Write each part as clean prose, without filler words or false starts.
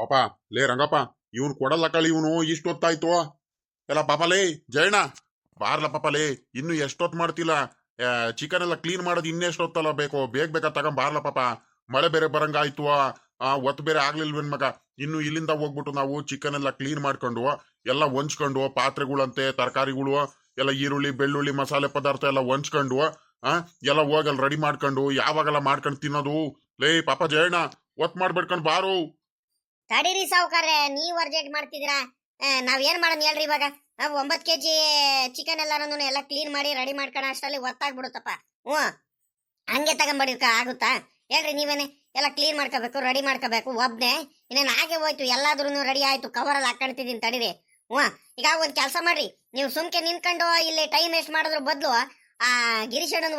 ಪಾಪ ಲೇ ರಂಗಪ್ಪ, ಇವನ್ ಕೊಡಲ್ಲ ಕಳಿ, ಇವನು ಇಷ್ಟೊತ್ತಾಯ್ತು. ಎಲ್ಲ ಪಾಪಲೇ ಜಯಣ್ಣ, ಬಾರ್ಲ ಪಾಪಲೇ, ಇನ್ನು ಎಷ್ಟೊತ್ ಮಾಡ್ತಿಲ್ಲ. ಚಿಕನ್ ಎಲ್ಲ ಕ್ಲೀನ್ ಮಾಡೋದು ಇನ್ನೆಷ್ಟೊತ್ತಲ್ಲ ಬೇಕು, ಬೇಗ ಬೇಕಾ ತಗೊಂಡ್ ಬಾರ್ಲ ಪಾಪ. ಮಳೆ ಬೇರೆ ಬರಂಗಾಯ್ತು, ಒತ್ತು ಬೇರೆ ಆಗ್ಲಿಲ್ವೇನ್ ಮಗ. ಇನ್ನು ಇಲ್ಲಿಂದ ಹೋಗ್ಬಿಟ್ಟು ನಾವು ಚಿಕನ್ ಎಲ್ಲ ಕ್ಲೀನ್ ಮಾಡ್ಕೊಂಡು ಎಲ್ಲ ಹೊಂಚ್ಕೊಂಡು, ಪಾತ್ರೆಗಳಂತೆ ತರಕಾರಿಗಳು ಎಲ್ಲ ಈರುಳ್ಳಿ ಬೆಳ್ಳುಳ್ಳಿ ಮಸಾಲೆ ಪದಾರ್ಥ ಎಲ್ಲ ಹೊಂಚ್ಕೊಂಡು ಎಲ್ಲ ಹೋಗಲ್ ರೆಡಿ ಮಾಡ್ಕೊಂಡು ಯಾವಾಗೆಲ್ಲ ಮಾಡ್ಕೊಂಡು ತಿನ್ನೋದು. ಲೇ ಪಾಪ ಜಯಣ್ಣ, ಒತ್ ಮಾಡ್ಬೇಡ್ಕೊಂಡು ಬಾರು. ತಡೀರಿ ಸಾವುಕಾರ್ರೆ, ನೀವ್ ಅರ್ಜೆಂಟ್ ಮಾಡ್ತಿದ್ದೀರಾ. ನಾವ್ ಏನ್ ಮಾಡೋಣ ಹೇಳ್ರಿ ಇವಾಗ. 9 kg ಚಿಕನ್ ಎಲ್ಲಾನು ಎಲ್ಲ ಕ್ಲೀನ್ ಮಾಡಿ ರೆಡಿ ಮಾಡ್ಕೊಳ ಅಷ್ಟರಲ್ಲಿ ಒತ್ತಾಗ್ಬಿಡುತ್ತಪ್ಪ. ಹಂಗೆ ತಗೊಂಬಡಿಕ ಆಗುತ್ತಾ ಹೇಳ್ರಿ ನೀವೇನೆ. ಎಲ್ಲ ಕ್ಲೀನ್ ಮಾಡ್ಕೋಬೇಕು, ರೆಡಿ ಮಾಡ್ಕೋಬೇಕು. ಒಬ್ನೇ ಇನ್ನೇನು ಹಾಗೆ ಹೋಯ್ತು, ಎಲ್ಲಾದ್ರೂ ರೆಡಿ ಆಯ್ತು, ಕವರಲ್ಲಿ ಹಾಕೊಂಡ್ತಿದ್ದೀನಿ ತಡೀರಿ. ಈಗ ಒಂದ್ ಕೆಲಸ ಮಾಡ್ರಿ, ನೀವು ಸುಮ್ಕೆ ನಿಂತ್ಕೊಂಡು ಇಲ್ಲಿ ಟೈಮ್ ವೇಸ್ಟ್ ಮಾಡೋದ್ರ ಬದಲು ಗಿರೀಶಣ್ಣನ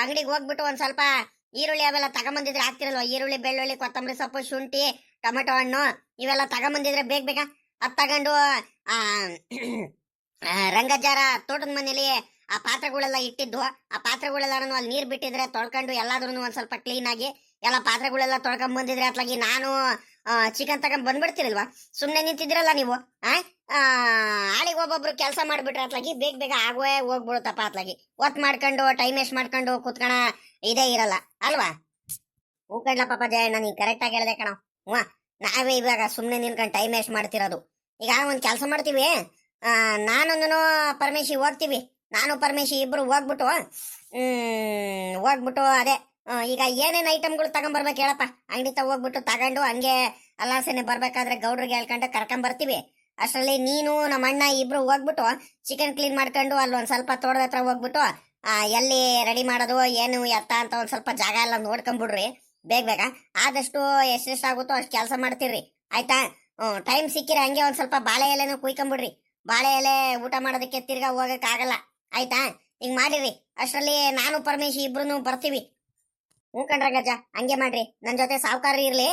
ಅಂಗಡಿಗೆ ಹೋಗ್ಬಿಟ್ಟು ಒಂದ್ ಸ್ವಲ್ಪ ಈರುಳ್ಳಿ ಅವೆಲ್ಲ ತಗೊಂಬಂದಿದ್ರೆ ಆಗ್ತಿರಲ್ವ. ಈರುಳ್ಳಿ ಬೆಳ್ಳುಳ್ಳಿ ಕೊತ್ತಂಬರಿ ಸೊಪ್ಪು ಶುಂಠಿ ಟೊಮೆಟೊ ಹಣ್ಣು ಇವೆಲ್ಲ ತಗೊಂಬಂದಿದ್ರೆ ಬೇಗ ಅದ್ ತಗೊಂಡು ರಂಗಜ್ಜಾರ ತೋಟದ ಮನೇಲಿ ಆ ಪಾತ್ರೆಗಳೆಲ್ಲ ಇಟ್ಟಿದ್ದು, ಆ ಪಾತ್ರೆಗಳೆಲ್ಲಾನು ಅಲ್ಲಿ ನೀರ್ ಬಿಟ್ಟಿದ್ರೆ ತೊಳ್ಕೊಂಡು ಎಲ್ಲಾದ್ರೂ ಒಂದ್ ಸ್ವಲ್ಪ ಕ್ಲೀನ್ ಆಗಿ ಎಲ್ಲ ಪಾತ್ರೆಗಳೆಲ್ಲ ತೊಳ್ಕೊಂಡ್ ಬಂದಿದ್ರೆ ಅತ್ಲಾಗಿ ನಾನು ಚಿಕನ್ ತಗೊಂಡ್ ಬಂದ್ಬಿಡ್ತಿರಲ್ವಾ. ಸುಮ್ನೆ ನಿಂತಿದ್ರಲ್ಲ ನೀವು. ಆಳಿಗೆ ಒಬ್ಬೊಬ್ರು ಕೆಲಸ ಮಾಡ್ಬಿಟ್ರೆ ಅತ್ಲಾಗಿ ಬೇಗ ಆಗುವೇ ಹೋಗ್ಬಿಡುತ್ತಪ್ಪ. ಅತ್ಲಾಗಿ ಒತ್ ಮಾಡ್ಕೊಂಡು ಟೈಮ್ ವೇಸ್ಟ್ ಮಾಡ್ಕೊಂಡು ಕುತ್ಕಣ ಇದೇ ಇರಲ್ಲ ಅಲ್ವಾ. ಹೂ ಕಡ್ಲ ಪಾಪ ಜಯಣ್ಣ, ನೀನ್ ಕರೆಕ್ಟ್ ಆಗಿ ಹೇಳ್ದೆ ಕಣ. ನಾವೇ ಇವಾಗ ಸುಮ್ನೆ ನಿನ್ಕೊಂಡು ಟೈಮ್ ವೇಸ್ಟ್ ಮಾಡ್ತಿರೋದು. ಈಗ ಒಂದ್ ಕೆಲಸ ಮಾಡ್ತೀವಿ, ನಾನೊಂದನು ಪರಮೇಶಿ ಹೋಗ್ತೀವಿ. ನಾನು ಪರಮೇಶಿ ಇಬ್ರು ಹೋಗ್ಬಿಟ್ಟು ಅದೇ ಈಗ ಏನೇನ್ ಐಟಮ್ಗಳು ತಗೊಂಡ್ಬರ್ಬೇಕು ಹೇಳಪ್ಪ. ಅಂಗಡಿ ಹೋಗ್ಬಿಟ್ಟು ತಗೊಂಡು ಹಂಗೆ ಅಲ್ಲಾಸನೆ ಬರ್ಬೇಕಾದ್ರೆ ಗೌಡ್ರಿಗೆ ಹೇಳ್ಕೊಂಡು ಕರ್ಕೊಂಡ್ ಅಷ್ಟರಲ್ಲಿ ನೀನು ನಮ್ಮ ಅಣ್ಣ ಇಬ್ರು ಹೋಗ್ಬಿಟ್ಟು ಚಿಕನ್ ಕ್ಲೀನ್ ಮಾಡ್ಕೊಂಡು ಅಲ್ಲೊಂದ್ ಸ್ವಲ್ಪ ತೋಟದ ಹತ್ರ ಹೋಗ್ಬಿಟ್ಟು ಎಲ್ಲಿ ರೆಡಿ ಮಾಡೋದು ಏನು ಎತ್ತ ಅಂತ ಒಂದ್ ಸ್ವಲ್ಪ ಜಾಗ ಎಲ್ಲ ನೋಡ್ಕೊಂಡ್ಬಿಡ್ರಿ. ಬೇಗ ಆದಷ್ಟು ಎಷ್ಟೆಷ್ಟಾಗುತ್ತೋ ಅಷ್ಟು ಕೆಲಸ ಮಾಡ್ತಿರ್ರಿ ಆಯ್ತಾ. ಟೈಮ್ ಸಿಕ್ಕಿರ ಹಂಗೆ ಒಂದ್ ಸ್ವಲ್ಪ ಬಾಳೆ ಎಲೆನೂ ಕುಯ್ಕೊಂಬಿಡ್ರಿ. ಬಾಳೆ ಎಲೆ ಊಟ ಮಾಡೋದಕ್ಕೆ ತಿರ್ಗಾ ಹೋಗಕ್ ಆಗಲ್ಲ ಆಯ್ತಾ. ಹಿಂಗ್ ಮಾಡಿರಿ. ಅಷ್ಟರಲ್ಲಿ ನಾನು ಪರಮೇಶಿ ಇಬ್ರು ಬರ್ತೀವಿ. ಕಣ್ರಂಗಜ್ಜ, ಹಂಗೆ ಮಾಡ್ರಿ. ನನ್ ಜೊತೆ ಸಾವುಕಾರ ಇರ್ಲಿ.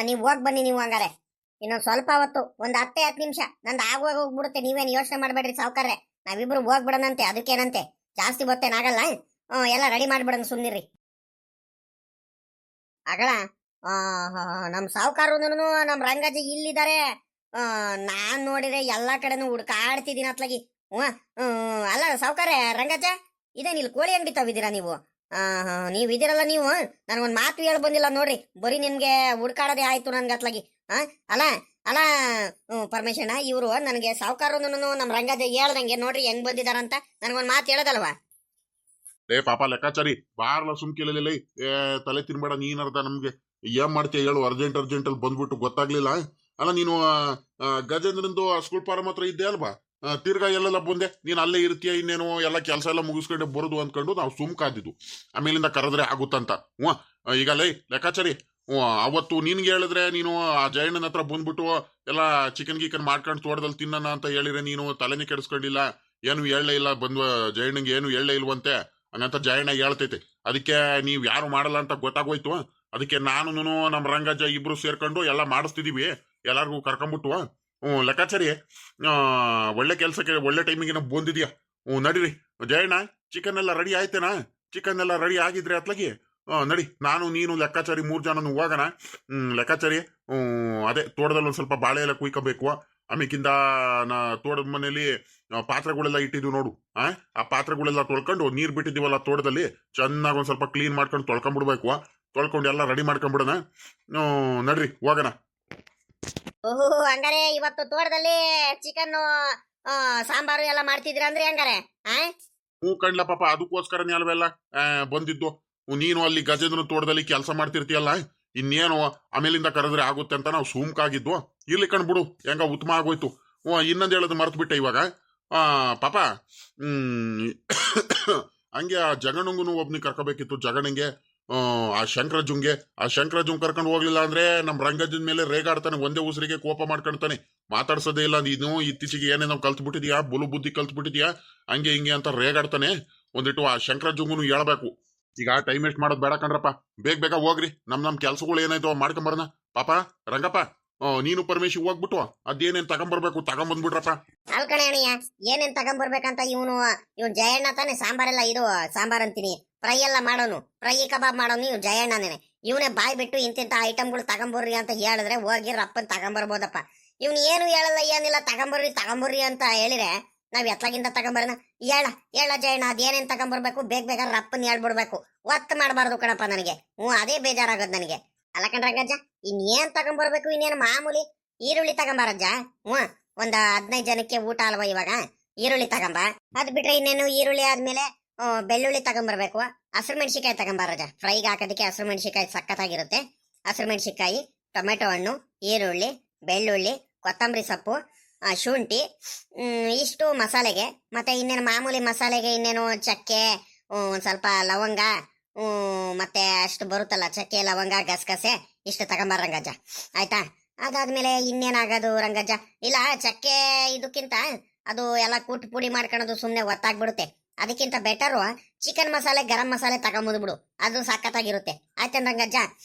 ನೀವ್ ಬನ್ನಿ ನೀವು ಹಂಗಾರೆ. ಇನ್ನೊಂದ್ ಸ್ವಲ್ಪ ಹೊತ್ತು, ಒಂದ್ 10 ನಿಮಿಷ ನಂದು ಹೋಗ್ಬಿಡುತ್ತೆ. ನೀವೇನು ಯೋಚನೆ ಮಾಡ್ಬೇಡ್ರಿ ಸಾವುಕಾರ್ರೆ. ನಾವಿಬ್ರು ಹೋಗ್ಬಿಡೋಣಂತೆ, ಅದಕ್ಕೇನಂತೆ, ಜಾಸ್ತಿ ಹೊತ್ತೇನಾಗಲ್ಲ. ಎಲ್ಲ ರೆಡಿ ಮಾಡ್ಬಿಡೋಣ, ಸುಮ್ನಿರಿ. ಅಗಳ ನಮ್ ಸಾವುಕಾರನು ನಮ್ ರಂಗಜ್ಜಿ ಇಲ್ಲಿದ್ದಾರೆ. ನಾನ್ ನೋಡಿದ್ರೆ ಎಲ್ಲಾ ಕಡೆನೂ ಹುಡ್ಕಾಡ್ತಿದ್ದೀನಿ ಅತ್ಲಾಗಿ. ಅಲ್ಲ ಸಾವುಕಾರ್ರೆ, ರಂಗಜ್ಜ ಇದೇನ್ ಇಲ್ಲಿ ಕೋಳಿ ಅಂಗಡಿ ತವಿದ್ದೀರಾ ನೀವು? ನೀವ್ ಇದಿರಲ್ಲ ನೀವು. ನನ್ಗೊಂದ್ ಮಾತು ಹೇಳಿ ಬಂದಿಲ್ಲ ನೋಡ್ರಿ, ಬರೀ ನಿಮ್ಗೆ ಹುಡ್ಕಾಡೋದೇ ಆಯ್ತು ನನ್ಗೆ ಅತ್ಲಾಗಿ. ಅಲ್ಲ ಅಲ್ಲ ಪರಮೇಶಣ್ಣ, ಇವ್ರು ನನಗೆ ಸಾವುಕಾರನು ನಮ್ ರಂಗಜ್ಜ ಹೇಳ್ದಂಗೆ ನೋಡ್ರಿ ಹೆಂಗ್ ಬಂದಿದಾರಂತ ನನ್ಗೊಂದ್ ಮಾತು ಹೇಳೋದಲ್ವಾ. ಲೇ ಪಾಪ ಲೆಕ್ಕಾಚಾರಿ, ಬಾರ್ಲ ಸುಮ್ಕಿಲ್ಲ. ತಲೆ ತಿನ್ಬೇಡ ನೀನರ್ದ. ನಮ್ಗೆ ಏನ್ ಮಾಡ್ತೀಯ ಹೇಳು? ಅರ್ಜೆಂಟ್ ಅಲ್ಲಿ ಬಂದ್ಬಿಟ್ಟು ಗೊತ್ತಾಗ್ಲಿಲ್ಲ. ಅಲ್ಲ ನೀನು ಗಜೇಂದ್ರಂದು ಸ್ಕೂಲ್ ಫಾರಂ ಹತ್ರ ಇದ್ದೆ ಅಲ್ವಾ? ತಿರ್ಗಾ ಎಲ್ಲೆಲ್ಲ ಬಂದೆ. ನೀನ್ ಅಲ್ಲೇ ಇರ್ತೀಯ, ಇನ್ನೇನು ಎಲ್ಲ ಕೆಲಸ ಎಲ್ಲ ಮುಗಿಸ್ಕೊಂಡೆ ಬರೋದು ಅಂದ್ಕೊಂಡು ನಾವು ಸುಮ್ಕಾದಿದ್ದು. ಆಮೇಲಿಂದ ಕರೆದ್ರೆ ಆಗುತ್ತಂತ. ಈಗ ಲೈ ಲೆಕ್ಕಾಚಾರಿ, ಅವತ್ತು ನಿನ್ಗೆ ಹೇಳಿದ್ರೆ ನೀನು ಆ ಜಯಣ್ಣನ ಹತ್ರ ಬಂದ್ಬಿಟ್ಟು ಎಲ್ಲ ಚಿಕನ್ ಗಿಕನ್ ಮಾಡ್ಕೊಂಡು ತೋಟದಲ್ಲಿ ತಿನ್ನೋಣ ಅಂತ ಹೇಳಿದ್ರೆ ನೀನು ತಲೆನೇ ಕೆಡಿಸ್ಕೊಂಡಿಲ್ಲ, ಏನು ಹೇಳಲೇ ಇಲ್ಲ. ಜಯಣ್ಣಂಗೆ ಏನು ಹೇಳಲೇ ಇಲ್ವಂತೆ. ಹಂಗಂತ ಜಯಣ್ಣ ಹೇಳ್ತೈತೆ. ಅದಕ್ಕೆ ನೀವ್ ಯಾರು ಮಾಡಲ್ಲ ಅಂತ ಗೊತ್ತಾಗೋಯ್ತು. ಅದಕ್ಕೆ ನಾನು ನಮ್ ರಂಗಜ್ಜ ಇಬ್ರು ಸೇರ್ಕೊಂಡು ಎಲ್ಲ ಮಾಡಿಸ್ತಿದೀವಿ, ಎಲ್ಲಾರ್ಗು ಕರ್ಕೊಂಡ್ಬಿಟ್ಟು. ಲೆಕ್ಕಾಚಾರಿ, ಒಳ್ಳೆ ಕೆಲ್ಸಕ್ಕೆ ಒಳ್ಳೆ ಟೈಮಿಗೆ ಬಂದಿದ್ಯಾ. ನಡೀರಿ ಜಯಣ್ಣ, ಚಿಕನ್ ಎಲ್ಲ ರೆಡಿ ಆಯ್ತೇನಾ? ಚಿಕನ್ ಎಲ್ಲ ರೆಡಿ ಆಗಿದ್ರೆ ಅತ್ಲಾಗಿ ನಡಿ, ನಾನು ನೀನು ಲೆಕ್ಕಾಚಾರಿ 3 ಜನನು ಹೋಗೋಣ. ಲೆಕ್ಕಾಚಾರಿ, ಅದೇ ತೋಟದಲ್ಲಿ ಒಂದ್ ಸ್ವಲ್ಪ ಬಾಳೆ ಎಲ್ಲ ಕುಯ್ಕೋಬೇಕು. ಆಮೇಕಿಂದ ತೋಟದ ಮನೇಲಿ ಪಾತ್ರೆಗಳೆಲ್ಲ ಇಟ್ಟಿದ್ವಿ ನೋಡು. ಆ ಪಾತ್ರೆಗಳೆಲ್ಲ ತೊಳ್ಕೊಂಡು ನೀರ್ ಬಿಟ್ಟಿದೀವಲ್ಲ ತೋಟದಲ್ಲಿ, ಚೆನ್ನಾಗಿ ಒಂದ್ ಸ್ವಲ್ಪ ಕ್ಲೀನ್ ಮಾಡ್ಕೊಂಡು ತೊಳ್ಕೊಂಡ್ಬಿಡ್ಬೇಕು. ತೊಳ್ಕೊಂಡು ಎಲ್ಲ ರೆಡಿ ಮಾಡ್ಕೊಂಡ್ಬಿಡೋಣ. ನಡ್ರಿ ಹೋಗೋಣ. ಓಹೋ, ಹಂಗಾರೆ ಇವತ್ತು ತೋಟದಲ್ಲಿ ಚಿಕನ್ ಸಾಂಬಾರು ಎಲ್ಲ ಮಾಡ್ತಿದ್ರ ಅಂದ್ರೆ ಹಂಗಾರೆ? ಕಣ್ಲ ಪಾಪ, ಅದಕ್ಕೋಸ್ಕರನೇ ಅಲ್ವೆಲ್ಲ ಬಂದಿದ್ದು. ನೀನು ಅಲ್ಲಿ ಗಜೇಂದ್ರ ತೋಟದಲ್ಲಿ ಕೆಲಸ ಮಾಡ್ತಿರ್ತೀಯಲ್ಲ, ಇನ್ನೇನು ಆಮೇಲಿಂದ ಕರೆದ್ರೆ ಆಗುತ್ತೆ ಅಂತ ನಾವು ಸುಮ್ಕಾಗಿದ್ವು. ಇರ್ಲಿ ಕಣ್ಬಿಡು, ಹೆಂಗ ಉತ್ತಮ ಆಗೋಯ್ತು. ಇನ್ನೊಂದ್ ಹೇಳೋದು ಮರ್ತು ಬಿಟ್ಟೆ ಇವಾಗ. ಪಾಪ ಹಂಗೆ ಆ ಜಗಣಂಗುನು ಒಬ್ನಿಗೆ ಕರ್ಕೋಬೇಕಿತ್ತು. ಜಗಣಂಗೆ ಆ ಶಂಕರಜುಂಗ್ ಕರ್ಕೊಂಡು ಹೋಗ್ಲಿಲ್ಲ ಅಂದ್ರೆ ನಮ್ ರಂಗಜ್ಜನ ಮೇಲೆ ರೇಗಾಡ್ತಾನೆ. ಒಂದೇ ಉಸಿರಿಗೆ ಕೋಪ ಮಾಡ್ಕೊಳ್ತಾನೆ, ಮಾತಾಡ್ಸೋದೇ ಇಲ್ಲ. ನೀನು ಇತ್ತೀಚೆಗೆ ಏನೇನೋ ಕಲ್ತ್ಬಿಟ್ಟಿದ್ಯಾ, ಬುಲು ಬುದ್ಧಿ ಕಲ್ತ್ಬಿಟ್ಟಿದ್ಯಾ, ಹಂಗೆ ಹಿಂಗೆ ಅಂತ ರೇಗಾಡ್ತಾನೆ. ಒಂದಿಟ್ಟು ಆ ಶಂಕರಜುಂಗುನು ಹೇಳ್ಬೇಕು. ಈಗ ಟೈಮ್ ವೇಸ್ಟ್ ಮಾಡೋದು ಬೇಡ ಕಣ್ರಪ್ಪ, ಬೇಗ ಹೋಗ್ರಿ. ನಮ್ ಕೆಲ್ಸಗಳು ಏನಾಯ್ತು ಮಾಡ್ಕೊಂಬರೋಣ. ಪಾಪ ರಂಗಪ್ಪ, ನೀನು ಪರಮೇಶಿ ಹೋಗ್ಬಿಟ್ಟು ಅದೇನೇನ್ ತಗೊಂಬರ್ಬೇಕು ತಗೊಂಬಂದ್ಬಿಟ್ರಪ್ಪ. ಅಲ್ಕಣೆ ಅಣ್ಣಯ್ಯ, ಏನೇನ್ ತಗೊಂಬರ್ಬೇಕಂತ ಇವನು ಜಯಣ್ಣ ತಾನೆ ಸಾಂಬಾರೆಲ್ಲ, ಇದು ಸಾಂಬಾರ್ ಅಂತೀನಿ, ಫ್ರೈ ಎಲ್ಲ ಮಾಡೋನು, ಫ್ರೈ ಕಬಾಬ್ ಮಾಡೋನು ಇವ್ ಜಯಣ್ಣನೇನೆ. ಇವನೇ ಬಾಯ್ ಬಿಟ್ಟು ಇಂತಿಂತ ಐಟಮ್ಗಳು ತಗೊಂಬರ್ರಿ ಅಂತ ಹೇಳಿದ್ರೆ ಹೋಗಿ ರಪ್ಪನ್ ತಗೊಂಬರ್ಬೋದಪ್ಪ. ಇವ್ನು ಏನು ಹೇಳಲ್ಲ ಏನಿಲ್ಲ, ತಗೊಂಬರ್ರಿ ಅಂತ ಹೇಳಿದ್ರೆ ನಾವ್ ಎತ್ಲಾಗಿಂದ ತಗೊಂಬರೋಣ. ಹೇಳ ಜಯಣ್ಣ ಅದೇನೇನ್ ತಗೊಂಬರ್ಬೇಕು, ಬೇಗ ಬೇಗ ರಪ್ಪನ್ ಹೇಳ್ಬಿಡ್ಬೇಕು, ಒತ್ತು ಮಾಡಬಾರ್ದು ಕಣಪ್ಪ ನನಗೆ. ಅದೇ ಬೇಜಾರಾಗೋದ್ ನನಗೆ. ಅಲ್ಲ ಕಣ್ರಂಗಜ್ಜ, ಇನ್ನೇನ್ ತಗೊಂಬರ್ಬೇಕು, ಇನ್ನೇನು ಮಾಮೂಲಿ ಈರುಳ್ಳಿ ತಗೊಂಬಾರಜ್ಜ. ಒಂದ್ 15 ಜನಕ್ಕೆ ಊಟ ಅಲ್ವಾ ಇವಾಗ, ಈರುಳ್ಳಿ ತಗೊಂಬ. ಅದ್ ಬಿಟ್ರೆ ಇನ್ನೇನು ಈರುಳ್ಳಿ ಆದ್ಮೇಲೆ ಬೆಳ್ಳುಳ್ಳಿ ತಗೊಂಬರ್ಬೇಕು. ಹಸಿರು ಮೆಣಸಿಕಾಯಿ ತಗೊಂಬಾರಜ್ಜ, ಫ್ರೈಗೆ ಹಾಕೋದಕ್ಕೆ ಹಸಿರು ಮೆಣಸಿಕಾಯಿ ಸಖತ್ತಾಗಿರುತ್ತೆ. ಹಸಿರು ಮೆಣಸಿಕಾಯಿ, ಟೊಮೆಟೊ ಹಣ್ಣು, ಈರುಳ್ಳಿ, ಬೆಳ್ಳುಳ್ಳಿ, ಕೊತ್ತಂಬರಿ ಸೊಪ್ಪು, ಶುಂಠಿ, ಇಷ್ಟು ಮಸಾಲೆಗೆ. ಮತ್ತೆ ಇನ್ನೇನು ಮಾಮೂಲಿ ಮಸಾಲೆಗೆ ಇನ್ನೇನು ಚಕ್ಕೆ, ಒಂದ್ ಸ್ವಲ್ಪ ಲವಂಗ, ಮತ್ತೆ ಅಷ್ಟು ಬರುತ್ತಲ್ಲ ಚಕ್ಕೆ ಲವಂಗ ಗಸಗಸೆ, ಇಷ್ಟು ತಗೊಂಬಾರ ರಂಗಜ್ಜ, ಆಯ್ತಾ? ಅದಾದ್ಮೇಲೆ ಇನ್ನೇನಾಗೋದು ರಂಗಜ್ಜ? ಇಲ್ಲ, ಚಕ್ಕೆ ಇದಕ್ಕಿಂತ ಅದು ಎಲ್ಲ ಕೂಟ್ ಪುಡಿ ಮಾಡ್ಕೊಳೋದು ಸುಮ್ನೆ ಒತ್ತಾಗ್ಬಿಡುತ್ತೆ. ಅದಕ್ಕಿಂತ ಬೆಟರು ಚಿಕನ್ ಮಸಾಲೆ, ಗರಂ ಮಸಾಲೆ ತಗೊಂಬಂದ್ಬಿಡು, ಅದು ಸಖತ್ತಾಗಿರುತ್ತೆ. ಆಯ್ತೇನ್ ರಂಗಜ್ಜ?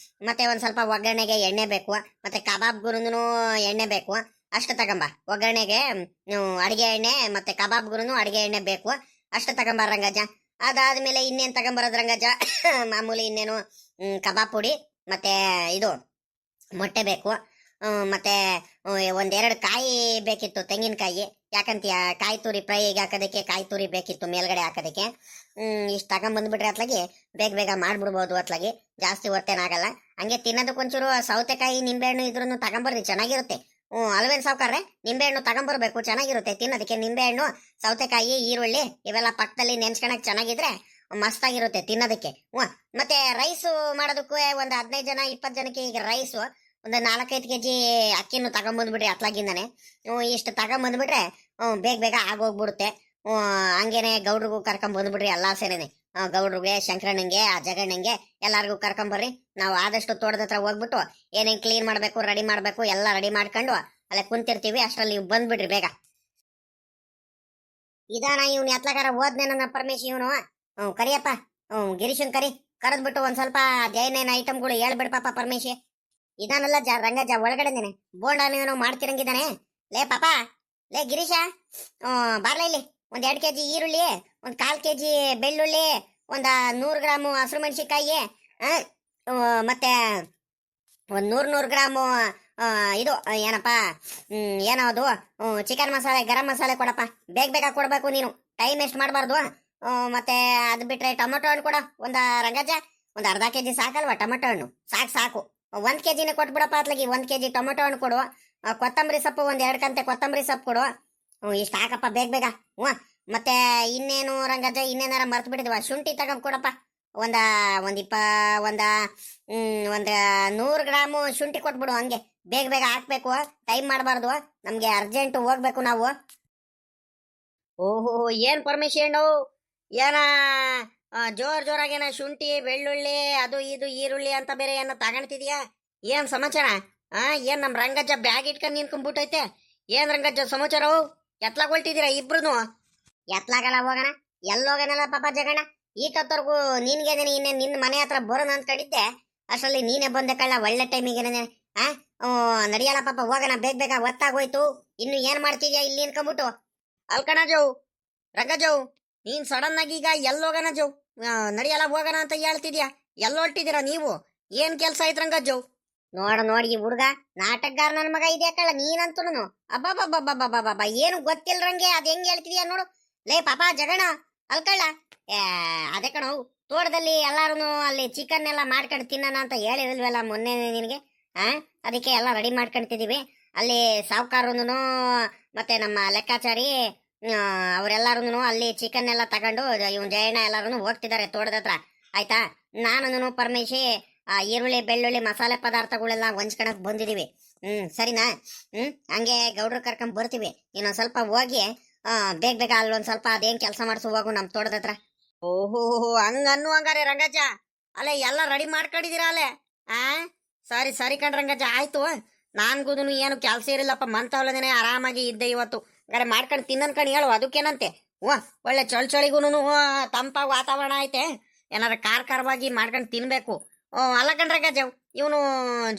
ಮತ್ತೆ ಒಂದ್ ಸ್ವಲ್ಪ ಒಗ್ಗರಣೆಗೆ ಎಣ್ಣೆ ಬೇಕು, ಮತ್ತೆ ಕಬಾಬ್ಗುರುನು ಎಣ್ಣೆ ಬೇಕು, ಅಷ್ಟು ತಗೊಂಬ. ಒಗ್ಗರಣೆಗೆ ಅಡಿಗೆ ಎಣ್ಣೆ, ಮತ್ತೆ ಕಬಾಬ್ಗುರುನು ಅಡಿಗೆ ಎಣ್ಣೆ ಬೇಕು, ಅಷ್ಟು ತಗೊಂಬಾರ ರಂಗಜ್ಜ. ಅದಾದ್ಮೇಲೆ ಇನ್ನೇನ್ ತಗೊಂಬರೋದು ರಂಗಜ್ಜ? ಮಾಮೂಲಿ ಇನ್ನೇನು ಕಬಾಬ್ ಪುಡಿ, ಮತ್ತೆ ಇದು ಮೊಟ್ಟೆ ಬೇಕು, ಮತ್ತೆ ಒಂದೆರಡು ಕಾಯಿ ಬೇಕಿತ್ತು, ತೆಂಗಿನಕಾಯಿ. ಯಾಕಂತೀಯ? ಕಾಯಿ ತುರಿ ಫ್ರೈಗೆ ಹಾಕೋದಕ್ಕೆ ಕಾಯಿ ತುರಿ ಬೇಕಿತ್ತು ಮೇಲ್ಗಡೆ ಹಾಕೋದಕ್ಕೆ. ಇಷ್ಟು ತಗೊಂಬಂದ್ಬಿಟ್ರೆ ಅತ್ಲಾಗಿ ಬೇಗ ಬೇಗ ಮಾಡ್ಬಿಡ್ಬೋದು. ಅತ್ಲಾಗಿ ಜಾಸ್ತಿ ಹೊತ್ತೇನಾಗಲ್ಲ. ಹಂಗೆ ತಿನ್ನೋದಕ್ಕೊಂಚೂರು ಸೌತೆಕಾಯಿ ನಿಂಬೆಹಣ್ಣು ಇದ್ರೂ ತಗೊಂಬರ್ರಿ, ಚೆನ್ನಾಗಿರುತ್ತೆ. ಅಲ್ವೇನ್ ಸಾವ್ಕಾರ್ರೆ? ನಿಂಬೆಹಣ್ಣು ತಗೊಂಬರ್ಬೇಕು, ಚೆನ್ನಾಗಿರುತ್ತೆ ತಿನ್ನೋದಕ್ಕೆ. ನಿಂಬೆಹಣ್ಣು, ಸೌತೆಕಾಯಿ, ಈರುಳ್ಳಿ ಇವೆಲ್ಲ ಪಕ್ಕದಲ್ಲಿ ನೆನ್ಸ್ಕೊಳಕ್ ಚೆನ್ನಾಗಿದ್ರೆ ಮಸ್ತಾಗಿರುತ್ತೆ ತಿನ್ನೋದಕ್ಕೆ. ಮತ್ತೆ ರೈಸು ಮಾಡೋದಕ್ಕೂ ಒಂದು 15 ಜನ 20 ಜನಕ್ಕೆ ಈಗ ರೈಸು ಒಂದು 4-5 kg ಅಕ್ಕಿನೂ ತಗೊಂಬಂದ್ಬಿಡ್ರಿ ಅತ್ಲಾಗಿಂದಾನೆ. ಇಷ್ಟು ತಗೊಂಬಂದ್ಬಿಟ್ರೆ ಬೇಗ ಬೇಗ ಆಗೋಗ್ಬಿಡುತ್ತೆ. ಹಂಗೇನೆ ಗೌಡ್ರಿಗೂ ಕರ್ಕೊಂಬಂದ್ಬಿಡ್ರಿ ಎಲ್ಲ ಸೇರೇನೆ. ಗೌಡ್ರಿಗೆ, ಶಂಕರಣ್ಣಂಗೆ, ಆ ಜಗಣ್ಣಂಗೆ ಎಲ್ಲಾರ್ಗೂ ಕರ್ಕೊಂಬರ್ರಿ. ನಾವು ಆದಷ್ಟು ತೋಟದ ಹತ್ರ ಹೋಗ್ಬಿಟ್ಟು ಏನೇನ್ ಕ್ಲೀನ್ ಮಾಡ್ಬೇಕು, ರೆಡಿ ಮಾಡ್ಬೇಕು ಎಲ್ಲ ರೆಡಿ ಮಾಡ್ಕೊಂಡು ಅಲ್ಲೇ ಕುಂತಿರ್ತೀವಿ. ಅಷ್ಟ್ರಲ್ಲಿ ನೀವು ಬಂದ್ಬಿಡ್ರಿ ಬೇಗ. ಇದಾನ ಇವ್ನು ಎತ್ಲಾಗಾರ ಹೋದ್ನೆ ನನ್ನ ಪರಮೇಶ್. ಇವನು ಕರಿಯಪ್ಪ, ಗಿರೀಶನ್ ಕರೆದ್ಬಿಟ್ಟು ಒಂದ್ ಸ್ವಲ್ಪ ಏನೇನ್ ಐಟಮ್ಗಳು ಹೇಳ್ಬಿಡ್ ಪಾಪ ಪರಮೇಶ್. ಇದಾನಲ್ಲ ರಂಗಜ್ಜ ಒಳಗಡೆನೆ ಬೋಂಡಾನು ಏನೋ ಮಾಡ್ತಿರಂಗಿದ್ದಾನೆ. ಲೇ ಪಾಪ, ಲೇ ಗಿರೀಶ, ಬಾರ್ಲ ಇಲ್ಲಿ. 1-2 kg ಈರುಳ್ಳಿ, 1/4 kg ಬೆಳ್ಳುಳ್ಳಿ, 100 ಗ್ರಾಮು ಹಸಿರು ಮೆಣಸಿಕಾಯಿ, ಮತ್ತೆ 100 ಗ್ರಾಮು ಇದು ಏನಪ್ಪ, ಏನದು ಚಿಕನ್ ಮಸಾಲೆ, ಗರಂ ಮಸಾಲೆ ಕೊಡಪ್ಪ. ಬೇಗ ಬೇಗ ಕೊಡ್ಬೇಕು ನೀನು, ಟೈಮ್ ವೇಸ್ಟ್ ಮಾಡಬಾರ್ದು. ಮತ್ತೆ ಅದ್ ಬಿಟ್ರೆ ಟೊಮೆಟೊ ಹಣ್ಣು ಕೊಡ ರಂಗಜ್ಜ. ಒಂದು ಅರ್ಧ kg ಸಾಕಲ್ವಾ ಟೊಮೆಟೊ ಹಣ್ಣು? ಸಾಕು 1 kgನೇ ಕೊಟ್ಬಿಡಪ್ಪ ಅತ್ಲಾಗಿ. 1 kg ಟೊಮೆಟೊ ಹಣ್ಣು ಕೊಡು. ಕೊತ್ತಂಬರಿ ಸೊಪ್ಪು 1-2 ಕಂತೆ ಕೊತ್ತಂಬರಿ ಸೊಪ್ಪು ಕೊಡು. ಇಷ್ಟು ಹಾಕಪ್ಪ ಬೇಗ ಬೇಗ. ಮತ್ತೆ ಇನ್ನೇನು ರಂಗಜ್ಜ, ಇನ್ನೇನಾರ ಮರ್ತು ಬಿಟ್ಟಿದ್ವ? ಶುಂಠಿ ತಗೊಂಡ್ ಕೊಡಪ್ಪ. ಒಂದ 100 ಗ್ರಾಮು ಶುಂಠಿ ಕೊಟ್ಬಿಡು. ಹಂಗೆ ಬೇಗ ಬೇಗ ಹಾಕ್ಬೇಕು, ಟೈಮ್ ಮಾಡಬಾರ್ದು. ನಮ್ಗೆ ಅರ್ಜೆಂಟ್ ಹೋಗ್ಬೇಕು ನಾವು. ಓಹೋ, ಏನ್ ಪರ್ಮಿಷನ್ ಏನ ಜೋರಾಗೇನ ಶುಂಠಿ ಬೆಳ್ಳುಳ್ಳಿ ಅದು ಇದು ಈರುಳ್ಳಿ ಅಂತ ಬೇರೆ ಏನೋ ತಗೊಂತಿದ್ಯಾ? ಏನ್ ಸಮಾಚಾರ? ಏನ್ ನಮ್ ರಂಗಜ್ಜ ಬ್ಯಾಗ್ ಇಟ್ಕೊಂಡ್ ನಿನ್ಕೊಂಡ್ಬಿಟ್ಟೈತೆ? ಏನ್ ರಂಗಜ್ಜ ಸಮಾಚಾರ? ಎತ್ಲಾಗ ಹೊಲ್ಟಿದ್ದೀರಾ ಇಬ್ರು? ಎತ್ಲಾಗಲ್ಲ, ಹೋಗೋಣ. ಎಲ್ಲೋಗನಲ್ಲ ಪಾಪ ಜಗಣ್ಣ. ಈಟೊತ್ತರ್ಗು ನಿನ್ಗೇನೆ ಇನ್ನೇನ್ ನಿನ್ ಮನೆ ಹತ್ರ ಬರೋಣ ಅಂತ ಕಡಿದ್ದೆ, ಅಷ್ಟರಲ್ಲಿ ನೀನೇ ಬಂದೆ ಕಳ್ಳ, ಒಳ್ಳೆ ಟೈಮಿಗೆ. ನಡಿಯಲ್ಲ ಪಾಪ, ಹೋಗೋಣ ಬೇಗ ಬೇಗ. ಒತ್ತಾಗೋಯ್ತು. ಇನ್ನು ಏನ್ ಮಾಡ್ತಿದ್ಯಾ ಇಲ್ಲಿ ನಿನ್ಕೊಂಡ್ಬಿಟ್ಟು? ಅಲ್ಕಣ ಜೌ, ರಂಗಜೌ, ನೀನ್ ಸಡನ್ ಆಗಿ ಈಗ ಎಲ್ಲೋಗಣ ಜೌ, ನಡಿಯಲ್ಲ ಹೋಗೋಣ ಅಂತ ಹೇಳ್ತಿದ್ಯಾ? ಹೊಲ್ಟಿದ್ದೀರಾ ನೀವು? ಏನ್ ಕೆಲ್ಸ ಐತ್ ರಂಗಜ್ಜೌ? ನೋಡಿ ಈ ಹುಡುಗ ನಾಟಕಗಾರ ನನ್ ಮಗ ಇದೆಯಾ ಕಳ್ಳ ನೀನಂತೂ. ಅಬ್ಬಬ್ಬಬ್ಬಬ್ಬಬ್ಬಬ್ಬ, ಏನು ಗೊತ್ತಿಲ್ರಂಗೆ ಅದ್ ಹೆಂಗ್ ಹೇಳ್ತಿದ್ಯಾ ನೋಡು. ಲೇ ಪಾಪ ಜಗಣ, ಅಲ್ಕಳ್ಳ, ಅದೇ ಕಣ, ತೋಟದಲ್ಲಿ ಎಲ್ಲಾರು ಅಲ್ಲಿ ಚಿಕನ್ ಎಲ್ಲ ಮಾಡ್ಕೊಂಡು ತಿನ್ನೋಣ ಅಂತ ಹೇಳಿಲ್ವಲ್ಲ ಮೊನ್ನೆ ನಿನಗೆ? ಅದಕ್ಕೆ ಎಲ್ಲ ರೆಡಿ ಮಾಡ್ಕೊಂತಿದೀವಿ. ಅಲ್ಲಿ ಸಾವುಕಾರನು ಮತ್ತೆ ನಮ್ಮ ಲೆಕ್ಕಾಚಾರಿ ಅವರೆಲ್ಲಾರು ಅಲ್ಲಿ ಚಿಕನ್ ಎಲ್ಲ ತಗೊಂಡು ಇವ್ನ ಜಯಣ್ಣ ಎಲ್ಲಾರು ಹೋಗ್ತಿದ್ದಾರೆ ತೋಟದ ಹತ್ರ. ಆಯ್ತಾ? ನಾನು ಪರಮೇಶಿ ಈರುಳ್ಳಿ ಬೆಳ್ಳುಳ್ಳಿ ಮಸಾಲೆ ಪದಾರ್ಥಗಳೆಲ್ಲ ಹೊಂಚ್ಕೊಳಕ್ ಬಂದಿದೀವಿ. ಸರಿನಾ? ಹಂಗೆ ಗೌಡ್ರು ಕರ್ಕೊಂಡ್ ಬರ್ತೀವಿ. ಇನ್ನೊಂದ್ ಸ್ವಲ್ಪ ಹೋಗಿ ಬೇಗ ಬೇಗ ಅಲ್ಲೊಂದ್ ಸ್ವಲ್ಪ ಅದೇನ್ ಕೆಲಸ ಮಾಡ್ಸು ಹೋಗು ನಮ್ ತೋಟದ ಹತ್ರ. ಓಹೋ, ಹಂಗ ಹಂಗಾರೆ ರಂಗಜ್ಜ. ಅಲ್ಲೇ ಎಲ್ಲ ರೆಡಿ ಮಾಡ್ಕೊಂಡಿದೀರಾ ಅಲ್ಲೇ? ಸರಿ ಕಣ್ ರಂಗಜ್ಜ, ಆಯ್ತು. ನಾನ್ಗೂನು ಏನು ಕೆಲಸ ಇರಿಲ್ಲಪ್ಪ, ಮಂತವಲ್ಲದೇನೆ ಆರಾಮಾಗಿ ಇದ್ದೆ ಇವತ್ತು. ಹಂಗಾರೆ ಮಾಡ್ಕೊಂಡು ತಿನ್ನನ್ಕಣ್ ಹೇಳು, ಅದಕ್ಕೇನಂತೆ. ಒಳ್ಳೆ ಚಳಿಗೂನು ತಂಪಾಗಿ ವಾತಾವರಣ ಐತೆ. ಏನಾರ ಖಾರವಾಗಿ ಮಾಡ್ಕೊಂಡು ತಿನ್ಬೇಕು. ಅಲ್ಲ ಕಣ್ರಂಗಜ್ಜ, ಇವನು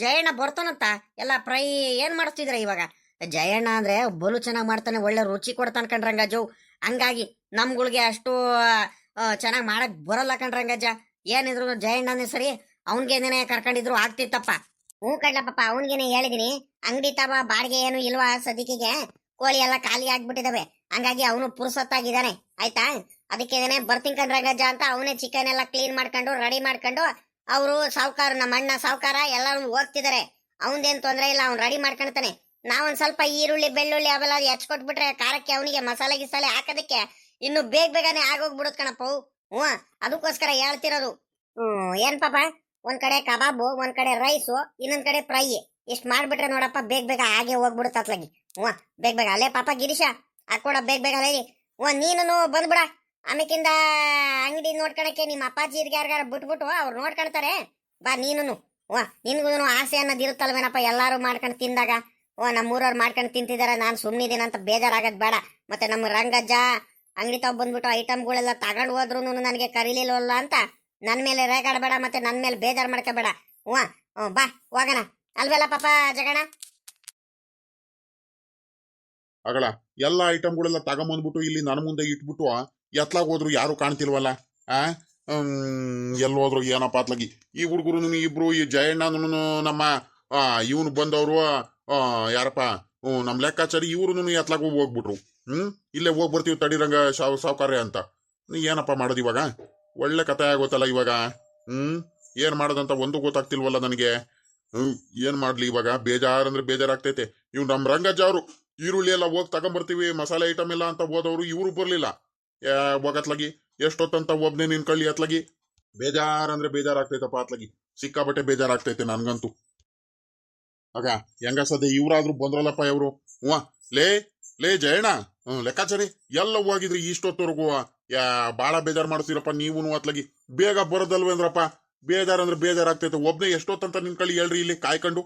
ಜಯಣ್ಣ ಬರ್ತಾನಂತ ಎಲ್ಲ ಫ್ರೈ ಏನ್ ಮಾಡಿಸ್ತಿದ್ರ ಇವಾಗ? ಜಯಣ್ಣ ಅಂದ್ರೆ ಬಲು ಚೆನ್ನಾಗಿ ಮಾಡ್ತಾನೆ, ಒಳ್ಳೆ ರುಚಿ ಕೊಡ್ತಾನೆ ಕಣ್ರಂಗಜ್ಜು. ಹಂಗಾಗಿ ನಮ್ಗಳಿಗೆ ಅಷ್ಟು ಚೆನ್ನಾಗಿ ಮಾಡಕ್ ಬರಲ್ಲ ಕಣ್ರಂಗಜ್ಜ. ಏನಿದ್ರು ಜಯಣ್ಣನೇ ಸರಿ. ಅವನ್ಗೇನೇ ಕರ್ಕೊಂಡಿದ್ರು ಆಗ್ತಿತ್ತಪ್ಪ. ಹ್ಞೂ ಕಡ್ಲಪ್ಪ, ಅವನ್ಗೇನೆ ಹೇಳಿದೀನಿ. ಅಂಗಡಿ ತವ ಬಾಡಿಗೆ ಏನು ಇಲ್ವಾ ಸದ್ಯಕ್ಕೆ, ಕೋಳಿ ಎಲ್ಲ ಖಾಲಿ ಆಗ್ಬಿಟ್ಟಿದಾವೆ. ಹಂಗಾಗಿ ಅವನು ಪುರ್ಸೊತ್ತಾಗಿದ್ದಾನೆ ಆಯ್ತಾ. ಅದಕ್ಕೇನೆ ಬರ್ತೀನಿ ಕಣ್ರಗಜ್ಜ ಅಂತ ಅವನೇ ಚಿಕನ್ ಎಲ್ಲ ಕ್ಲೀನ್ ಮಾಡ್ಕೊಂಡು ರೆಡಿ ಮಾಡ್ಕೊಂಡು ಅವರು ಸಾವುಕಾರ, ನಮ್ಮ ಅಣ್ಣ ಸಾವುಕಾರ ಎಲ್ಲರೂ ಹೋಗ್ತಿದ್ದಾರೆ. ಅವನದೇನು ತೊಂದರೆ ಇಲ್ಲ, ಅವ್ನು ರೆಡಿ ಮಾಡ್ಕೊಳ್ತಾನೆ. ನಾವೊಂದ್ ಸ್ವಲ್ಪ ಈರುಳ್ಳಿ ಬೆಳ್ಳುಳ್ಳಿ ಅವೆಲ್ಲ ಹೆಚ್ಕೊಟ್ಬಿಟ್ರೆ ಖಾರಕ್ಕೆ ಅವನಿಗೆ ಮಸಾಲೆ ಗಿಸಾಲೆ ಹಾಕೋದಕ್ಕೆ ಇನ್ನು ಬೇಗನೆ ಆಗೋಗ್ಬಿಡುತ್ತೆ ಕಣಪ್ಪ. ಹ್ಞೂ, ಅದಕ್ಕೋಸ್ಕರ ಹೇಳ್ತಿರೋದು. ಏನ್ ಪಾಪ, ಒಂದ್ ಕಡೆ ಕಬಾಬು, ಒಂದ್ ಕಡೆ ರೈಸು, ಇನ್ನೊಂದ್ ಕಡೆ ಫ್ರೈ, ಇಷ್ಟ್ ಮಾಡ್ಬಿಟ್ರೆ ನೋಡಪ್ಪ ಬೇಗ ಹಾಗೆ ಹೋಗ್ಬಿಡುತ್ತೆ ಅತ್ಲಾಗಿ. ಹ್ಞೂ, ಬೇಗ ಅಲ್ಲೇ ಪಾಪ ಗಿರೀಶ ಹಾಕೊಡ ಬೇಗ ಅಲ್ಲೇ. ನೀನು ಬಂದ್ಬಿಡ. ಆಮೇಕಿಂದ ಅಂಗಡಿ ನೋಡ್ಕೊಳಕ್ಕೆ ನಿಮ್ಮ ಅಪ್ಪಾಜಿ ಯಾರಿಗಾರ ಬಿಟ್ಬಿಟ್ಟು ಅವ್ರು ನೋಡ್ಕೊಳ್ತಾರೆ. ಬಾ ನೀನು. ನಿನ್ಗೂ ಆಸೆ ಅನ್ನೋದು ಇರುತ್ತಲ್ವೇನಪ್ಪ, ಎಲ್ಲಾರು ಮಾಡ್ಕೊಂಡು ತಿಂದಾಗ. ನಮ್ಮೂರವ್ರು ಮಾಡ್ಕೊಂಡು ತಿಂತಿದಾರೆ, ನಾನು ಸುಮ್ಮನಿದ್ದೀನಿ ಅಂತ ಬೇಜಾರಾಗದ್ ಬೇಡ. ಮತ್ತೆ ನಮ್ಮ ರಂಗಜ್ಜ ಅಂಗಡಿ ತಾವ್ ಬಂದ್ಬಿಟ್ಟು ಐಟಮ್ಗಳೆಲ್ಲ ತಗೊಂಡು ಹೋದ್ರು ನನಗೆ ಕರೀಲಿಲ್ವಲ್ಲ ಅಂತ ನನ್ ಮೇಲೆ ರೇಗಾಡಬೇಡ, ಮತ್ತೆ ನನ್ ಮೇಲೆ ಬೇಜಾರು ಮಾಡ್ಕೋಬೇಡ. ಬಾ ಹೋಗೋಣ ಅಲ್ವೆಲ್ಲ ಪಾಪ ಜಗಣ. ಅಗಳ ಎಲ್ಲ ಐಟಮ್ಗಳೆಲ್ಲ ತಗೊಂಬಂದ್ಬಿಟ್ಟು ಇಲ್ಲಿ ನನ್ನ ಮುಂದೆ ಇಟ್ಬಿಟ್ಟು ಎತ್ಲಾಗ ಹೋದ್ರು ಯಾರು ಕಾಣ್ತಿಲ್ವಲ್ಲ. ಎಲ್ಲಿ ಹೋದ್ರು ಏನಪ್ಪ ಅತ್ಲಾಗಿ. ಈ ಹುಡುಗರು ಇಬ್ರು, ಈ ಜಯಣ್ಣನು ನಮ್ಮ ಇವನು ಬಂದವರು ಯಾರಪ್ಪ, ನಮ್ ಲೆಕ್ಕಾಚಾರಿ, ಇವ್ರು ಎತ್ಲಾಗ ಹೋಗ್ಬಿಟ್ರು. ಇಲ್ಲೇ ಹೋಗಿ ಬರ್ತೀವಿ ತಡಿರಂಗ ಸಾವುಕಾರ್ಯ ಅಂತ. ಏನಪ್ಪ ಮಾಡೋದು ಇವಾಗ? ಒಳ್ಳೆ ಕಥೆ ಆಗೋತಲ್ಲ ಇವಾಗ. ಏನ್ ಮಾಡೋದಂತ ಒಂದು ಗೊತ್ತಾಗ್ತಿಲ್ವಲ್ಲ ನನಗೆ. ಏನ್ ಮಾಡ್ಲಿ ಇವಾಗ? ಬೇಜಾರಂದ್ರೆ ಬೇಜಾರಾಗ್ತೈತೆ. ಇವ್ ನಮ್ ರಂಗಜ್ಜ ಅವರು ಈರುಳ್ಳಿ ಎಲ್ಲ ಹೋಗಿ ತಗೊಂಬರ್ತೀವಿ ಮಸಾಲೆ ಐಟಮ್ ಎಲ್ಲ ಅಂತ ಹೋದವರು, ಇವರು ಬರ್ಲಿಲ್ಲ. ಹೋಗತ್ಲಾಗಿ ಎಷ್ಟೊತ್ತಂತ ಒಬ್ನೇ ನಿನ್ಕಳ್ಳಿ ಅತ್ಲಾಗಿ. ಬೇಜಾರಂದ್ರೆ ಬೇಜಾರಾಗ್ತೈತಪ್ಪ ಅತ್ಲಾಗಿ, ಸಿಕ್ಕಾಬಟ್ಟೆ ಬೇಜಾರಾಗ್ತೈತೆ ನನ್ಗಂತೂ. ಆಗ ಹೆಂಗ ಸದ್ಯ ಇವ್ರಾದ್ರೂ ಬಂದ್ರಲ್ಲಪ್ಪ ಇವ್ರು. ಲೇ ಜಯಣ್ಣ, ಲೆಕ್ಕಾಚಾರಿ ಎಲ್ಲ ಹೋಗಿದ್ರಿ ಇಷ್ಟೊತ್ತವರೆಗೂ. ಬಾಳ ಬೇಜಾರ್ ಮಾಡ್ತೀರಪ್ಪ ನೀವು ಅತ್ಲಾಗಿ. ಬೇಗ ಬರೋದಲ್ವೇಂದ್ರಪ್ಪ? ಬೇಜಾರಂದ್ರೆ ಬೇಜಾರಾಗ್ತೈತೆ. ಒಬ್ನೇ ಎಷ್ಟೊತ್ತಂತ ನಿನ್ಕಳ್ಳಿ ಹೇಳ್ರಿ ಇಲ್ಲಿ ಕಾಯ್ಕೊಂಡು.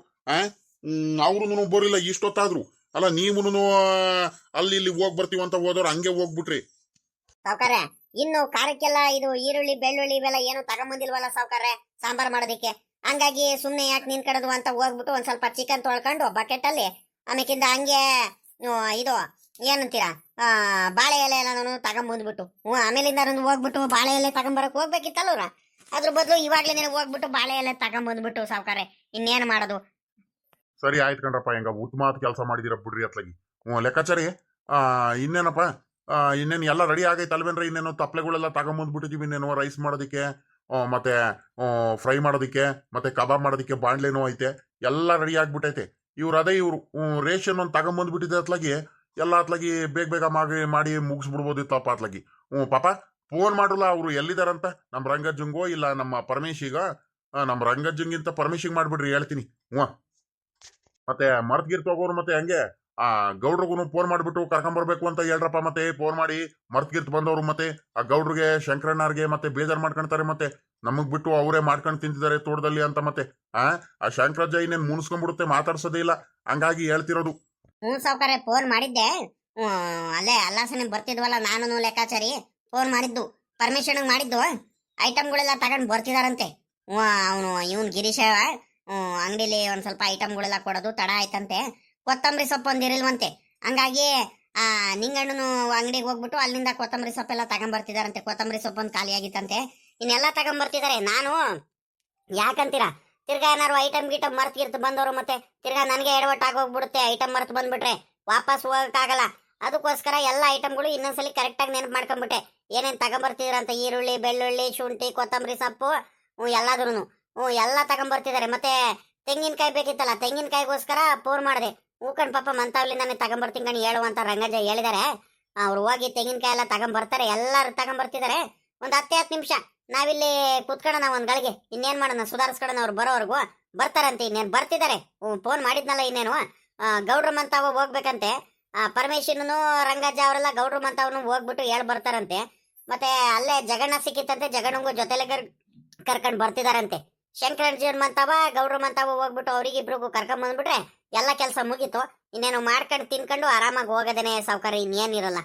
ಅವ್ರು ಬರಿಲ್ಲ ಇಷ್ಟೊತ್ತಾದ್ರು. ಅಲ್ಲ, ನೀವು ಅಲ್ಲಿ ಇಲ್ಲಿ ಹೋಗ್ ಬರ್ತೀವಂತ ಹೋದವ್ರು ಹಂಗೆ ಹೋಗ್ಬಿಟ್ರಿ. ಸಾವುಕಾರ, ಇನ್ನು ಖಾರಕ್ಕೆಲ್ಲ ಇದು ಈರುಳ್ಳಿ ಬೆಳ್ಳುಳ್ಳಿ ಇವೆಲ್ಲ ಏನು ತಗೊಂಬಂದಿಲ್ವಲ್ಲ ಸಾವುಕಾರ್ರೆ ಸಾಂಬಾರ್ ಮಾಡೋದಿಕ್ಕೆ. ಹಂಗಾಗಿ ಸುಮ್ನೆ ಯಾಕೆ ನಿನ್ಕಡದು ಅಂತ ಹೋಗ್ಬಿಟ್ಟು ಒಂದ್ ಸ್ವಲ್ಪ ಚಿಕನ್ ತೊಳ್ಕೊಂಡು ಬಕೆಟ್ ಅಲ್ಲಿ, ಆಮೇಕಿಂದ ಹಂಗೆ ಇದು ಏನಂತೀರಾ ಬಾಳೆ ಎಲೆ ಎಲ್ಲ ತಗೊಂಬಂದ್ಬಿಟ್ಟು ಆಮೇಲಿಂದ ಹೋಗ್ಬಿಟ್ಟು ಬಾಳೆ ಎಲೆ ತಗೊಂಬರಕ್ ಹೋಗ್ಬೇಕಿತ್ತಲ್ವ್ರ. ಅದ್ರ ಬದಲು ಇವಾಗ್ಲೇ ಹೋಗ್ಬಿಟ್ಟು ಬಾಳೆ ಎಲೆ ತಗೊಂಬಂದ್ಬಿಟ್ಟು ಸಾವುಕಾರೆ ಇನ್ನೇನ್ ಮಾಡೋದು. ಸರಿ ಆಯ್ತು ಕಣ್ರಪ್ಪ, ಹೆಂಗ ಉತ್ತಮ ಕೆಲಸ ಮಾಡಿದಿರ ಬಿಡ್ರಿ ಅತ್ಲಾಗಿ. ಲೆಕ್ಕಾಚಾರಿ, ಇನ್ನೇನಪ್ಪ, ಇನ್ನೇನು ಎಲ್ಲ ರೆಡಿ ಆಗೈತೆ ಅಲ್ವೇನ್ರಿ? ಇನ್ನೇನು ತಪ್ಲೆಗಳೆಲ್ಲ ತಗೊಂಬಂದ್ಬಿಟ್ಟಿದೀವಿ. ಇನ್ನೇನು ರೈಸ್ ಮಾಡೋದಿಕ್ಕೆ, ಮತ್ತೆ ಫ್ರೈ ಮಾಡೋದಿಕ್ಕೆ, ಮತ್ತೆ ಕಬಾಬ್ ಮಾಡೋದಿಕ್ಕೆ ಬಾಣ್ಲೇನೂ ಐತೆ. ಎಲ್ಲ ರೆಡಿ ಆಗ್ಬಿಟ್ಟೈತೆ. ಇವ್ರು ರೇಷನ್ ಒಂದು ತಗೊಂಬಂದ್ಬಿಟ್ಟಿದೆ ಅತ್ಲಾಗಿ. ಎಲ್ಲ ಅತ್ಲಾಗಿ ಬೇಗ ಮಾಡಿ ಮುಗಿಸ್ಬಿಡ್ಬೋದಿತ್ತಪ್ಪ ಅತ್ಲಾಗಿ. ಪಾಪ ಫೋನ್ ಮಾಡ್ರಲ್ಲ ಅವ್ರು ಎಲ್ಲಿದಾರಂತ, ನಮ್ಮ ರಂಗಜ್ಜಂಗೋ ಇಲ್ಲ ನಮ್ಮ ಪರಮೇಶಿಗ. ನಮ್ಮ ರಂಗಜ್ಜಂಗಿಂತ ಪರಮೇಶಿಗೆ ಮಾಡ್ಬಿಡ್ರಿ ಹೇಳ್ತೀನಿ. ಮತ್ತೆ ಮರ್ತ್ಗಿರ್ ತಗೋರು, ಮತ್ತೆ ಹಂಗೆ ಗೌಡ್ರಿಗೂ ಫೋನ್ ಮಾಡ್ಬಿಟ್ಟು ಕರ್ಕೊಂಬರ್ಬೇಕು ಅಂತ ಹೇಳ್ರಪ್ಪ. ಮತ್ತೆ ಫೋನ್ ಮಾಡಿ ಮರ್ತ್ಗಿರ್ತ್ ಬಂದವರು ಮತ್ತೆ ಆ ಗೌಡ್ರಿಗೆ, ಶಂಕರಣ್ಣರ್ಗೆ ಮತ್ತೆ ಬೇಜಾರ್ ಮಾಡ್ಕೊಂತಾರೆ. ಮತ್ತೆ ನಮಗ್ ಬಿಟ್ಟು ಅವರೇ ಮಾಡ್ಕೊಂಡು ತಿಂತಿದ್ದಾರೆ ತೋಟದಲ್ಲಿ ಅಂತ. ಮತ್ತೆ ಆ ಶಂಕರಜ್ಜ ಇನ್ನೇನ್ ಮುನ್ಸ್ಕೊಂಡ್ಬಿಡುತ್ತೆ, ಮಾತಾಡ್ಸೋದೇ ಇಲ್ಲ. ಹಂಗಾಗಿ ಹೇಳ್ತಿರೋದು. ಸಾವುಕಾರೆ ಫೋನ್ ಮಾಡಿದ್ದೆ. ಅಲ್ಲೇ ಅಲ್ಲಾಸನೆ ಬರ್ತಿದ್ವಲ್ಲ ನಾನು ಲೆಕ್ಕಾಚಾರಿ ಫೋನ್ ಮಾಡಿದ್ದು, ಪರ್ಮಿಷನ್ ಮಾಡಿದ್ದು. ಐಟಮ್ಗಳೆಲ್ಲ ತಗೊಂಡ್ ಬರ್ತಿದಾರಂತೆ. ಅವನು ಇವನ್ ಗಿರೀಶ ಅಂಗಡಿಲಿ ಒಂದ್ ಸ್ವಲ್ಪ ಐಟಮ್ಗಳೆಲ್ಲ ಕೊಡೋದು ತಡ ಆಯ್ತಂತೆ. ಕೊತ್ತಂಬರಿ ಸೊಪ್ಪು ಒಂದಿರಲ್ವಂತೆ. ಹಂಗಾಗಿ ನಿಂಗಣ್ಣನು ಅಂಗಡಿಗೆ ಹೋಗ್ಬಿಟ್ಟು ಅಲ್ಲಿಂದ ಕೊತ್ತಂಬರಿ ಸೊಪ್ಪೆಲ್ಲ ತಗೊಂಡ್ಬರ್ತಿದಾರಂತೆ. ಕೊತ್ತಂಬರಿ ಸೊಪ್ಪು ಒಂದು ಖಾಲಿ ಆಗಿತ್ತಂತೆ, ಇನ್ನೆಲ್ಲ ತಗೊಂಡ್ಬರ್ತಿದ್ದಾರೆ. ನಾನು ಯಾಕಂತೀರಾ, ತಿರ್ಗಾ ಏನಾರು ಐಟಮ್ ಗೀಟಮ್ ಮರ್ತಿರ್ತು ಬಂದವರು, ಮತ್ತೆ ತಿರ್ಗಾ ನನಗೆ ಎಡವಟ್ಟಾಗೋಗ್ಬಿಡುತ್ತೆ. ಐಟಮ್ ಮರ್ತು ಬಂದ್ಬಿಟ್ರೆ ವಾಪಸ್ ಹೋಗಕ್ಕಾಗಲ್ಲ. ಅದಕ್ಕೋಸ್ಕರ ಎಲ್ಲ ಐಟಮ್ಗಳು ಇನ್ನೊಂದ್ಸಲಿ ಕರೆಕ್ಟಾಗಿ ನೆನಪು ಮಾಡ್ಕೊಂಡ್ಬಿಟ್ಟೆ. ಏನೇನು ತಗೊಂಡ್ಬರ್ತಿದಾರಂತ ಈರುಳ್ಳಿ ಬೆಳ್ಳುಳ್ಳಿ ಶುಂಠಿ ಕೊತ್ತಂಬರಿ ಸೊಪ್ಪು ಎಲ್ಲಾದ್ರೂ ಎಲ್ಲ ತಗೊಂಡ್ಬರ್ತಿದ್ದಾರೆ. ಮತ್ತೆ ತೆಂಗಿನಕಾಯಿ ಬೇಕಿತ್ತಲ್ಲ, ತೆಂಗಿನಕಾಯಿಗೋಸ್ಕರ ಫೋನ್ ಮಾಡಿದೆ. ಕಣ್ ಪಾಪ ಮಂತಾವ್ಲಿಂದಾನೆ ತಗೊಂಡ್ಬರ್ತೀನಿ ಕಣಿ ಹೇಳು ಅಂತ ರಂಗಜ್ಜ ಹೇಳಿದಾರೆ. ಅವ್ರು ಹೋಗಿ ತೆಂಗಿನಕಾಯಿ ಎಲ್ಲ ತಗೊಂಡ್ಬರ್ತಾರೆ, ಎಲ್ಲರೂ ತಗೊಂಡ್ಬರ್ತಿದ್ದಾರೆ. ಒಂದು 10 ನಿಮಿಷ ನಾವಿಲ್ಲಿ ಕುತ್ಕೊಳ್ಳೋಣ ಒಂದ್ ಗಳಿಗೆ. ಇನ್ನೇನ್ ಮಾಡೋಣ, ಸುಧಾರಿಸ್ಕೊಳ್ಳೋಣ. ಅವ್ರು ಬರೋವರೆಗೂ ಬರ್ತಾರಂತೆ. ಇನ್ನೇನು ಬರ್ತಿದ್ದಾರೆ, ಫೋನ್ ಮಾಡಿದ್ನಲ್ಲ. ಇನ್ನೇನು ಗೌಡ್ರ ಮಂತಾವ ಹೋಗ್ಬೇಕಂತೆ. ಪರಮೇಶ್ವರನು ರಂಗಜ್ಜ ಅವರೆಲ್ಲ ಗೌಡ್ರ ಮಂತಾವನು ಹೋಗ್ಬಿಟ್ಟು ಬರ್ತಾರಂತೆ. ಮತ್ತೆ ಅಲ್ಲೇ ಜಗಣ್ಣ ಸಿಕ್ಕಿತ್ತಂತೆ, ಜಗಣ್ಣಂಗೂ ಜೊತೆಲೆ ಕರ್ಕೊಂಡ್ ಬರ್ತಿದಾರಂತೆ. ಶಂಕರಜ್ಜನ್ ಮಂತಾವ ಗೌಡ್ರ ಮಂತಾವ ಹೋಗ್ಬಿಟ್ಟು ಅವ್ರಿಗಿಬ್ರಿಗೂ ಕರ್ಕೊಂಡ್ ಬಂದ್ಬಿಟ್ರೆ ಎಲ್ಲ ಕೆಲಸ ಮುಗೀತು. ಇನ್ನೇನು ಮಾಡ್ಕೊಂಡು ತಿನ್ಕೊಂಡು ಆರಾಮಾಗಿ ಹೋಗೋದೇನೆ ಸಾವುಕಾರ, ಇನ್ನೇನಿರಲ್ಲ.